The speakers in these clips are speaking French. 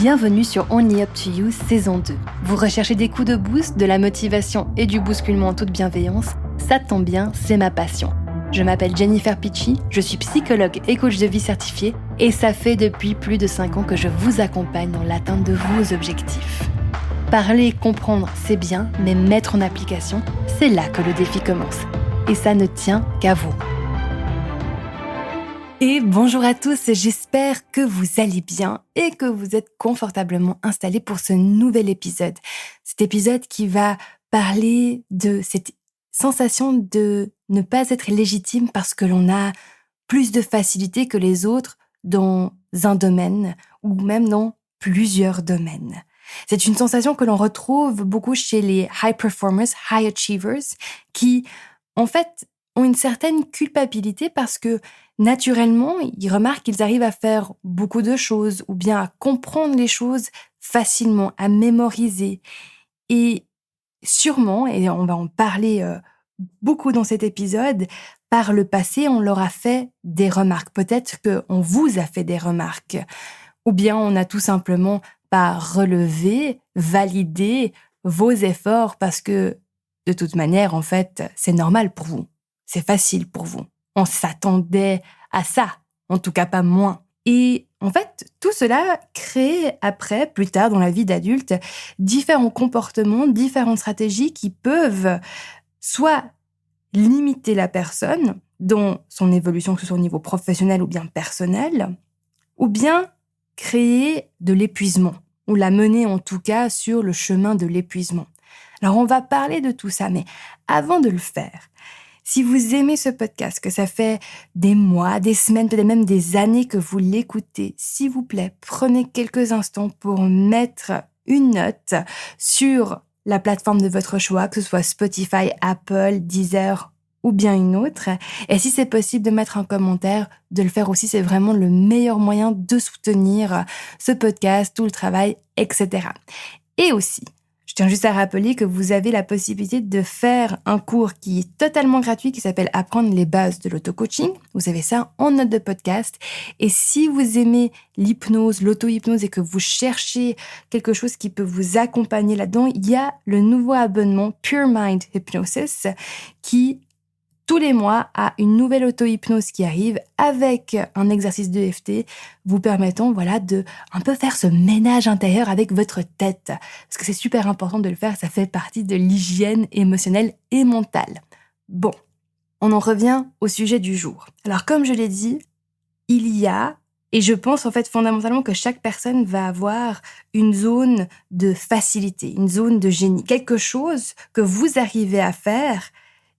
Bienvenue sur Only Up to You saison 2. Vous recherchez des coups de boost, de la motivation et du bousculement en toute bienveillance? Ça tombe bien, c'est ma passion. Je m'appelle Jennifer Picci, je suis psychologue et coach de vie certifiée et ça fait depuis plus de 5 ans que je vous accompagne dans l'atteinte de vos objectifs. Parler et comprendre, c'est bien, mais mettre en application, c'est là que le défi commence. Et ça ne tient qu'à vous. Et bonjour à tous, j'espère que vous allez bien et que vous êtes confortablement installés pour ce nouvel épisode. Cet épisode qui va parler de cette sensation de ne pas être légitime parce que l'on a plus de facilité que les autres dans un domaine ou même dans plusieurs domaines. C'est une sensation que l'on retrouve beaucoup chez les high performers, high achievers, qui en fait ont une certaine culpabilité parce que naturellement, ils remarquent qu'ils arrivent à faire beaucoup de choses ou bien à comprendre les choses facilement, à mémoriser. Et sûrement, et on va en parler beaucoup dans cet épisode, par le passé, on leur a fait des remarques. Peut-être qu'on vous a fait des remarques. Ou bien on n'a tout simplement pas relevé, validé vos efforts parce que, de toute manière, en fait, c'est normal pour vous. C'est facile pour vous. On s'attendait à ça, en tout cas pas moins. Et en fait, tout cela crée après, plus tard dans la vie d'adulte, différents comportements, différentes stratégies qui peuvent soit limiter la personne dans son évolution, que ce soit au niveau professionnel ou bien personnel, ou bien créer de l'épuisement, ou la mener en tout cas sur le chemin de l'épuisement. Alors on va parler de tout ça, mais avant de le faire, si vous aimez ce podcast, que ça fait des mois, des semaines, peut-être même des années que vous l'écoutez, s'il vous plaît, prenez quelques instants pour mettre une note sur la plateforme de votre choix, que ce soit Spotify, Apple, Deezer ou bien une autre. Et si c'est possible de mettre un commentaire, de le faire aussi, c'est vraiment le meilleur moyen de soutenir ce podcast, tout le travail, etc. Et aussi, je tiens juste à rappeler que vous avez la possibilité de faire un cours qui est totalement gratuit, qui s'appelle Apprendre les bases de l'auto-coaching. Vous avez ça en note de podcast. Et si vous aimez l'hypnose, l'auto-hypnose et que vous cherchez quelque chose qui peut vous accompagner là-dedans, il y a le nouveau abonnement Pure Mind Hypnosis qui, tous les mois, a une nouvelle auto-hypnose qui arrive avec un exercice d'EFT vous permettant de un peu faire ce ménage intérieur avec votre tête. Parce que c'est super important de le faire, ça fait partie de l'hygiène émotionnelle et mentale. Bon, on en revient au sujet du jour. Alors comme je l'ai dit, il y a, et je pense en fait fondamentalement que chaque personne va avoir une zone de facilité, une zone de génie, quelque chose que vous arrivez à faire.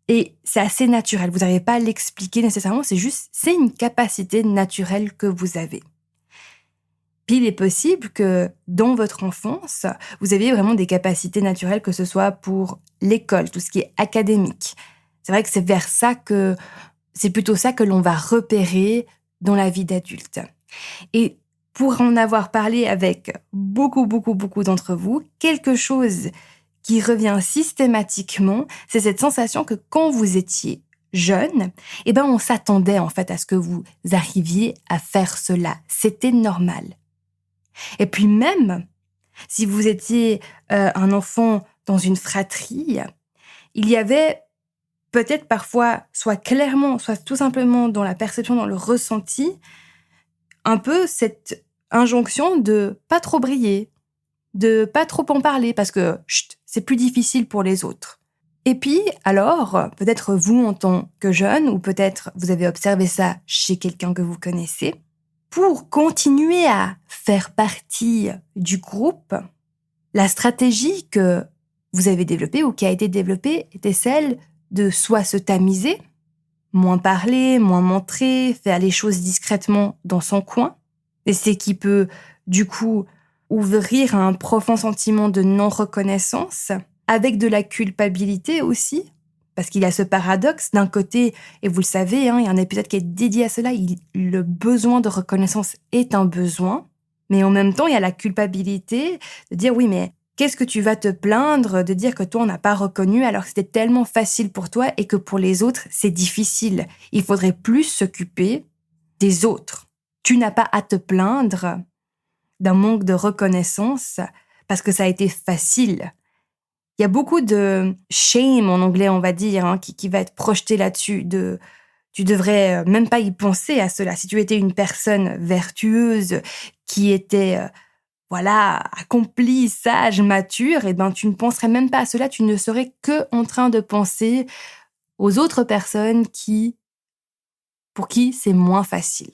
Et c'est assez naturel, vous n'arrivez pas à l'expliquer nécessairement, c'est une capacité naturelle que vous avez. Puis il est possible que dans votre enfance, vous aviez vraiment des capacités naturelles, que ce soit pour l'école, tout ce qui est académique. C'est vrai que c'est plutôt ça que l'on va repérer dans la vie d'adulte. Et pour en avoir parlé avec beaucoup d'entre vous, quelque chose qui revient systématiquement, c'est cette sensation que quand vous étiez jeune, on s'attendait en fait à ce que vous arriviez à faire cela. C'était normal. Et puis même, si vous étiez un enfant dans une fratrie, il y avait peut-être parfois, soit clairement, soit tout simplement dans la perception, dans le ressenti, un peu cette injonction de pas trop briller, de pas trop en parler parce que c'est plus difficile pour les autres. Et puis, alors, peut-être vous en tant que jeune, ou peut-être vous avez observé ça chez quelqu'un que vous connaissez, pour continuer à faire partie du groupe, la stratégie que vous avez développée ou qui a été développée était celle de soit se tamiser, moins parler, moins montrer, faire les choses discrètement dans son coin, et c'est qui peut, du coup, ouvrir à un profond sentiment de non-reconnaissance, avec de la culpabilité aussi, parce qu'il y a ce paradoxe d'un côté, et vous le savez, il y a un épisode qui est dédié à cela, le besoin de reconnaissance est un besoin, mais en même temps, il y a la culpabilité de dire oui, mais qu'est-ce que tu vas te plaindre de dire que toi, on n'a pas reconnu alors que c'était tellement facile pour toi et que pour les autres, c'est difficile. Il faudrait plus s'occuper des autres. Tu n'as pas à te plaindre d'un manque de reconnaissance parce que ça a été facile. Il y a beaucoup de shame en anglais, on va dire, qui va être projeté là-dessus. Tu devrais même pas y penser à cela. Si tu étais une personne vertueuse qui était accomplie, sage, mature, tu ne penserais même pas à cela. Tu ne serais que en train de penser aux autres personnes pour qui c'est moins facile.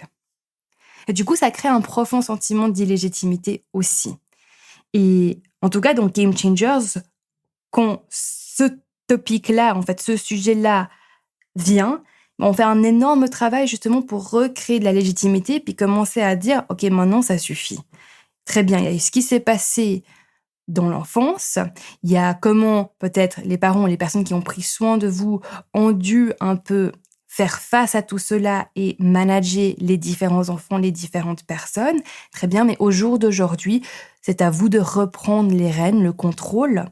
Et du coup, ça crée un profond sentiment d'illégitimité aussi. Et en tout cas, dans Game Changers, quand ce topic-là, en fait, ce sujet-là vient, on fait un énorme travail justement pour recréer de la légitimité puis commencer à dire « Ok, maintenant, ça suffit. Très bien, il y a eu ce qui s'est passé dans l'enfance, il y a comment peut-être les parents, les personnes qui ont pris soin de vous ont dû un peu faire face à tout cela et manager les différents enfants, les différentes personnes. Très bien, mais au jour d'aujourd'hui, c'est à vous de reprendre les rênes, le contrôle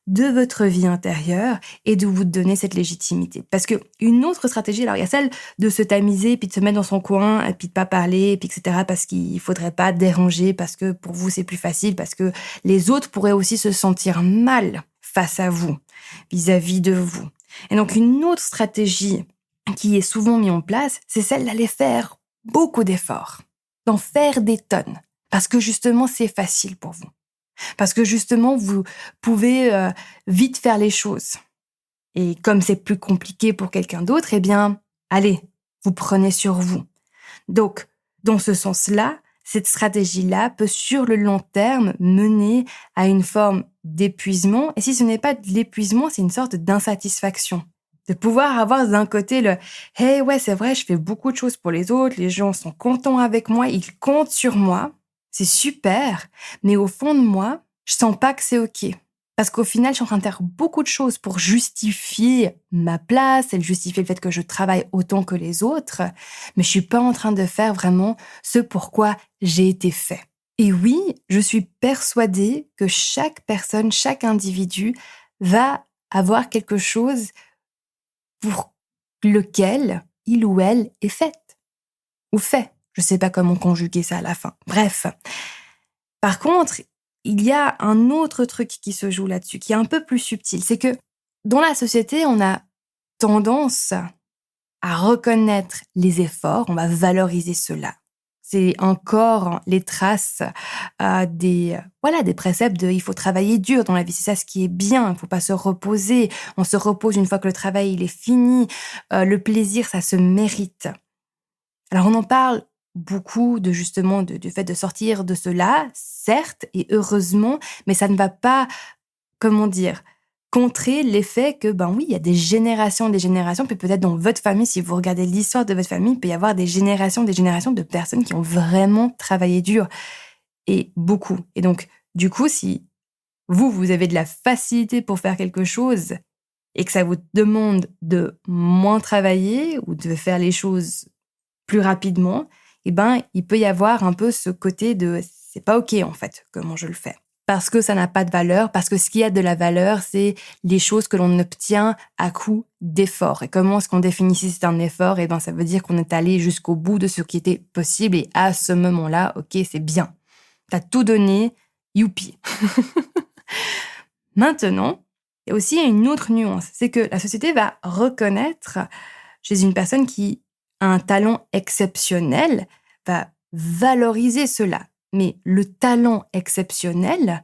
de votre vie intérieure et de vous donner cette légitimité. Parce que une autre stratégie, alors il y a celle de se tamiser, puis de se mettre dans son coin, et puis de pas parler, puis etc., parce qu'il faudrait pas déranger, parce que pour vous c'est plus facile, parce que les autres pourraient aussi se sentir mal face à vous, vis-à-vis de vous. Et donc une autre stratégie qui est souvent mise en place, c'est celle d'aller faire beaucoup d'efforts, d'en faire des tonnes, parce que justement c'est facile pour vous. Parce que justement, vous pouvez vite faire les choses. Et comme c'est plus compliqué pour quelqu'un d'autre, allez, vous prenez sur vous. Donc, dans ce sens-là, cette stratégie-là peut sur le long terme mener à une forme d'épuisement. Et si ce n'est pas de l'épuisement, c'est une sorte d'insatisfaction. De pouvoir avoir d'un côté le « Hey, ouais, c'est vrai, je fais beaucoup de choses pour les autres, les gens sont contents avec moi, ils comptent sur moi. » C'est super, mais au fond de moi, je sens pas que c'est OK. Parce qu'au final, je suis en train de faire beaucoup de choses pour justifier ma place et justifier le fait que je travaille autant que les autres, mais je suis pas en train de faire vraiment ce pourquoi j'ai été fait. Et oui, je suis persuadée que chaque personne, chaque individu va avoir quelque chose pour lequel il ou elle est faite ou fait. Je sais pas comment conjuguer ça à la fin. Bref. Par contre, il y a un autre truc qui se joue là-dessus, qui est un peu plus subtil. C'est que dans la société, on a tendance à reconnaître les efforts, on va valoriser cela. C'est encore les traces des préceptes de il faut travailler dur dans la vie. C'est ça ce qui est bien, il ne faut pas se reposer. On se repose une fois que le travail il est fini. Le plaisir, ça se mérite. Alors on en parle beaucoup de justement du fait de sortir de cela, certes, et heureusement, mais ça ne va pas, contrer l'effet que, oui, il y a des générations, puis peut-être dans votre famille, si vous regardez l'histoire de votre famille, il peut y avoir des générations de personnes qui ont vraiment travaillé dur, et beaucoup. Et donc, du coup, si vous avez de la facilité pour faire quelque chose, et que ça vous demande de moins travailler, ou de faire les choses plus rapidement, il peut y avoir un peu ce côté de c'est pas OK en fait, comment je le fais. Parce que ça n'a pas de valeur, parce que ce qui a de la valeur, c'est les choses que l'on obtient à coup d'effort. Et comment est-ce qu'on définit si c'est un effort? Ça veut dire qu'on est allé jusqu'au bout de ce qui était possible et à ce moment-là, OK, c'est bien. T'as tout donné, youpi. Maintenant, il y a aussi une autre nuance, c'est que la société va reconnaître chez une personne qui a un talent exceptionnel, va valoriser cela. Mais le talent exceptionnel,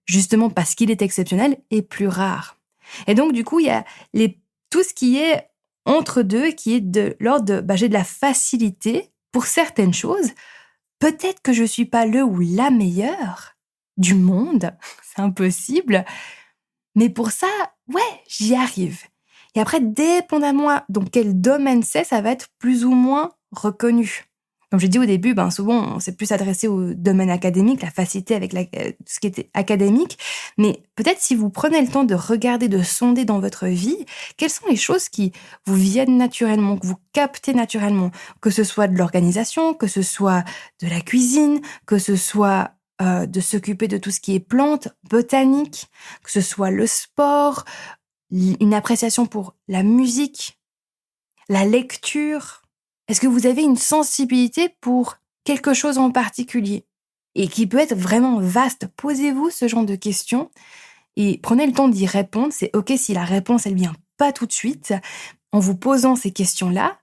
justement parce qu'il est exceptionnel, est plus rare. Et donc, du coup, il y a tout ce qui est entre deux, qui est de l'ordre de j'ai de la facilité pour certaines choses. Peut-être que je ne suis pas le ou la meilleure du monde, c'est impossible. Mais pour ça, j'y arrive. Et après, dépendamment dans quel domaine c'est, ça va être plus ou moins reconnu. Comme j'ai dit au début, souvent, on s'est plus adressé au domaine académique, la facilité avec ce qui était académique. Mais peut-être si vous prenez le temps de regarder, de sonder dans votre vie, quelles sont les choses qui vous viennent naturellement, que vous captez naturellement, que ce soit de l'organisation, que ce soit de la cuisine, que ce soit de s'occuper de tout ce qui est plantes, botanique, que ce soit le sport, une appréciation pour la musique, la lecture. Est-ce que vous avez une sensibilité pour quelque chose en particulier? et qui peut être vraiment vaste. Posez-vous ce genre de questions et prenez le temps d'y répondre. C'est OK si la réponse, elle vient pas tout de suite. En vous posant ces questions-là,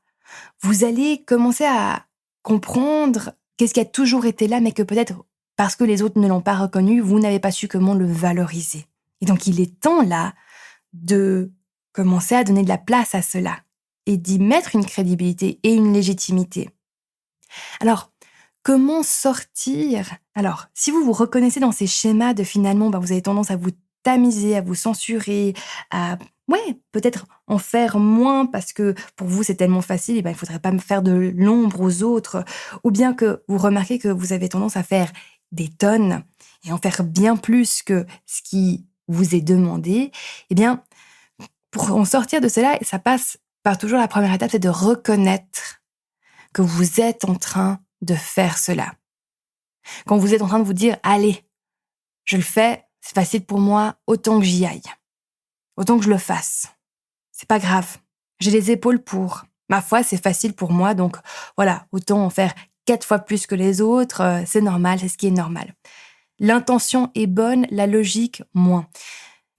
vous allez commencer à comprendre qu'est-ce qui a toujours été là, mais que peut-être parce que les autres ne l'ont pas reconnu, vous n'avez pas su comment le valoriser. Et donc, il est temps là de commencer à donner de la place à cela et d'y mettre une crédibilité et une légitimité. Alors, comment sortir? Alors, si vous vous reconnaissez dans ces schémas de finalement, vous avez tendance à vous tamiser, à vous censurer, à peut-être en faire moins parce que pour vous c'est tellement facile, il faudrait pas me faire de l'ombre aux autres, ou bien que vous remarquez que vous avez tendance à faire des tonnes et en faire bien plus que ce qui vous est demandé, eh bien, pour en sortir de cela, ça passe par toujours la première étape, c'est de reconnaître que vous êtes en train de faire cela. Quand vous êtes en train de vous dire, allez, je le fais, c'est facile pour moi, autant que j'y aille. Autant que je le fasse. C'est pas grave. J'ai les épaules pour. Ma foi, c'est facile pour moi, donc voilà, autant en faire 4 fois plus que les autres, c'est normal, c'est ce qui est normal. L'intention est bonne, la logique, moins.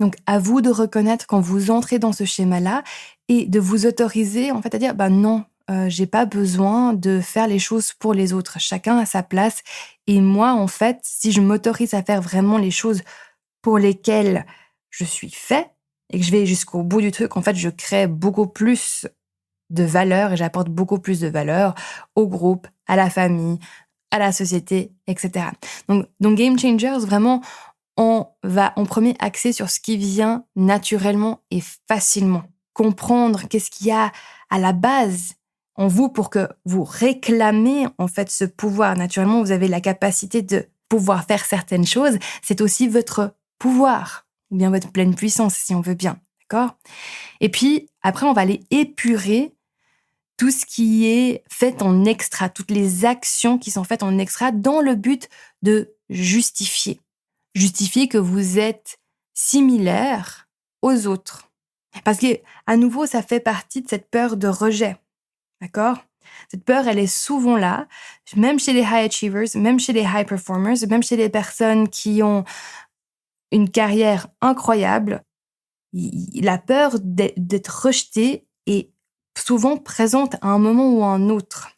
Donc, à vous de reconnaître quand vous entrez dans ce schéma-là et de vous autoriser, en fait, à dire, non, j'ai pas besoin de faire les choses pour les autres. Chacun a sa place. Et moi, en fait, si je m'autorise à faire vraiment les choses pour lesquelles je suis fait et que je vais jusqu'au bout du truc, en fait, je crée beaucoup plus de valeur et j'apporte beaucoup plus de valeur au groupe, à la famille, à la société, etc. Donc Game Changers, vraiment, on va en premier axer sur ce qui vient naturellement et facilement. Comprendre qu'est-ce qu'il y a à la base en vous pour que vous réclamez en fait ce pouvoir. Naturellement, vous avez la capacité de pouvoir faire certaines choses. C'est aussi votre pouvoir, ou bien votre pleine puissance, si on veut bien. D'accord ? Et puis, après, on va aller épurer tout ce qui est fait en extra, toutes les actions qui sont faites en extra dans le but de justifier. Justifier que vous êtes similaire aux autres. Parce que, à nouveau, ça fait partie de cette peur de rejet. D'accord ? Cette peur, elle est souvent là, même chez les high achievers, même chez les high performers, même chez les personnes qui ont une carrière incroyable. La peur d'être rejeté est souvent présente à un moment ou à un autre.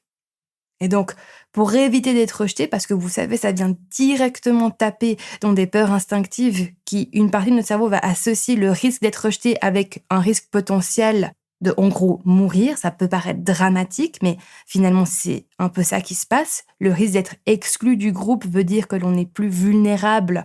Et donc, pour éviter d'être rejeté, parce que vous savez, ça vient directement taper dans des peurs instinctives qui, une partie de notre cerveau va associer le risque d'être rejeté avec un risque potentiel de, en gros, mourir. Ça peut paraître dramatique, mais finalement, c'est un peu ça qui se passe. Le risque d'être exclu du groupe veut dire que l'on est plus vulnérable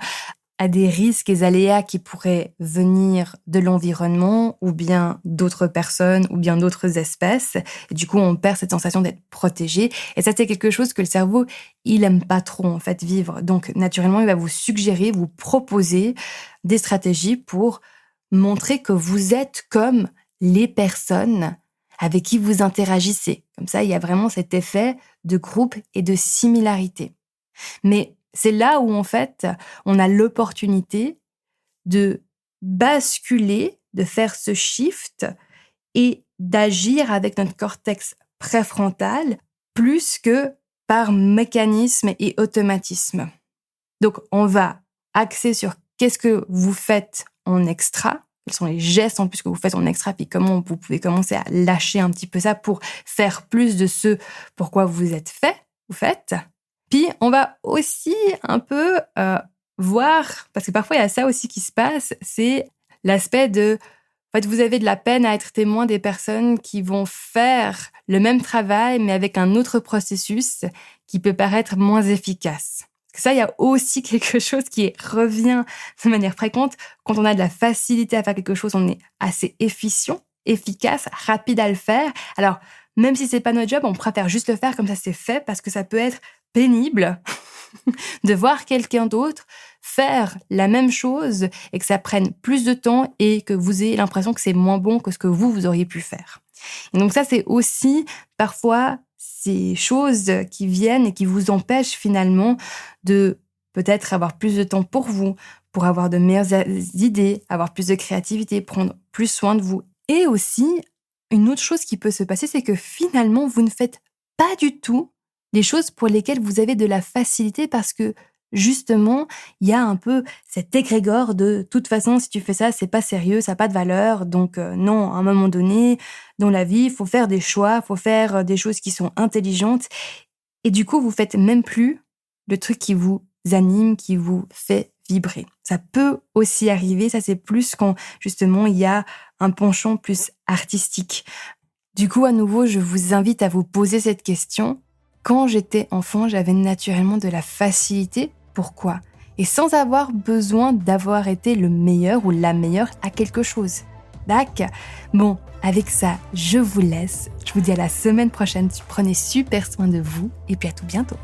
à des risques et aléas qui pourraient venir de l'environnement ou bien d'autres personnes ou bien d'autres espèces. Et du coup, on perd cette sensation d'être protégé. Et ça, c'est quelque chose que le cerveau, il aime pas trop, en fait, vivre. Donc, naturellement, il va vous suggérer, vous proposer des stratégies pour montrer que vous êtes comme les personnes avec qui vous interagissez. Comme ça, il y a vraiment cet effet de groupe et de similarité. Mais c'est là où, en fait, on a l'opportunité de basculer, de faire ce shift et d'agir avec notre cortex préfrontal plus que par mécanisme et automatisme. Donc, on va axer sur qu'est-ce que vous faites en extra, quels sont les gestes en plus que vous faites en extra, puis comment vous pouvez commencer à lâcher un petit peu ça pour faire plus de ce pourquoi vous êtes fait, vous faites. Puis, on va aussi un peu voir, parce que parfois, il y a ça aussi qui se passe, c'est l'aspect de, en fait, vous avez de la peine à être témoin des personnes qui vont faire le même travail, mais avec un autre processus qui peut paraître moins efficace. Parce que ça, il y a aussi quelque chose qui revient de manière fréquente. Quand on a de la facilité à faire quelque chose, on est assez efficient, efficace, rapide à le faire. Alors, même si c'est pas notre job, on préfère juste le faire comme ça c'est fait, parce que ça peut être pénible de voir quelqu'un d'autre faire la même chose et que ça prenne plus de temps et que vous ayez l'impression que c'est moins bon que ce que vous auriez pu faire. Et donc ça, c'est aussi parfois ces choses qui viennent et qui vous empêchent finalement de peut-être avoir plus de temps pour vous, pour avoir de meilleures idées, avoir plus de créativité, prendre plus soin de vous. Et aussi, une autre chose qui peut se passer, c'est que finalement, vous ne faites pas du tout des choses pour lesquelles vous avez de la facilité parce que justement, il y a un peu cet égrégore de toute façon, si tu fais ça, c'est pas sérieux, ça n'a pas de valeur. Donc non, à un moment donné, dans la vie, il faut faire des choix, il faut faire des choses qui sont intelligentes. Et du coup, vous faites même plus le truc qui vous anime, qui vous fait vibrer. Ça peut aussi arriver, ça c'est plus quand justement il y a un penchant plus artistique. Du coup, à nouveau, je vous invite à vous poser cette question. Quand j'étais enfant, j'avais naturellement de la facilité. Pourquoi ? Et sans avoir besoin d'avoir été le meilleur ou la meilleure à quelque chose. D'accord ? Bon, avec ça, je vous laisse. Je vous dis à la semaine prochaine. Prenez super soin de vous et puis à tout bientôt.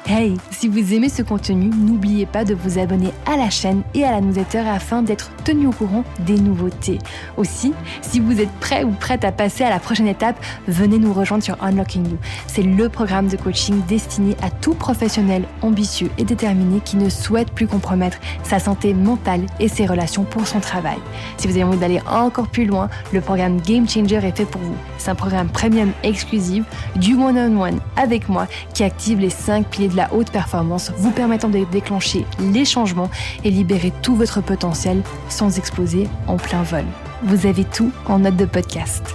Hey, si vous aimez ce contenu, n'oubliez pas de vous abonner à la chaîne et à la newsletter afin d'être tenu au courant des nouveautés. Aussi, si vous êtes prêt ou prête à passer à la prochaine étape, venez nous rejoindre sur Unlocking You. C'est le programme de coaching destiné à tout professionnel ambitieux et déterminé qui ne souhaite plus compromettre sa santé mentale et ses relations pour son travail. Si vous avez envie d'aller encore plus loin, le programme Game Changer est fait pour vous. C'est un programme premium exclusif, du one-on-one avec moi qui active les 5 piliers de la haute performance, vous permettant de déclencher les changements et libérer tout votre potentiel sans exploser en plein vol. Vous avez tout en note de podcast.